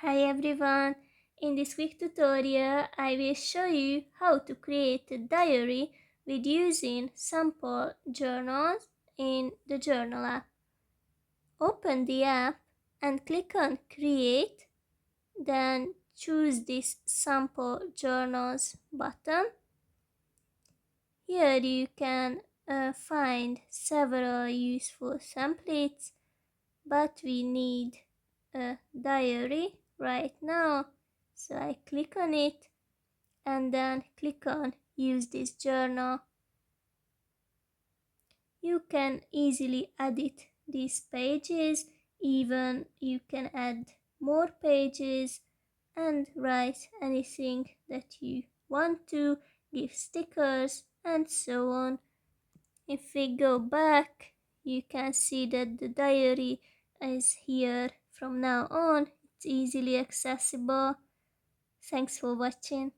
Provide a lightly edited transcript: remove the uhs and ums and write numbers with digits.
Hi everyone! In this quick tutorial, I will show you how to create a diary with using sample journals in the Journal app. Open the app and click on Create, then choose this Sample Journals button. Here you can find several useful templates, but we need a diary right now, so I click on it and then click on use this journal. You can easily edit these pages, even you can add more pages and write anything that you want to, give stickers and so on. If we go back, you can see that the diary is here from now on. It's easily accessible. Thanks for watching.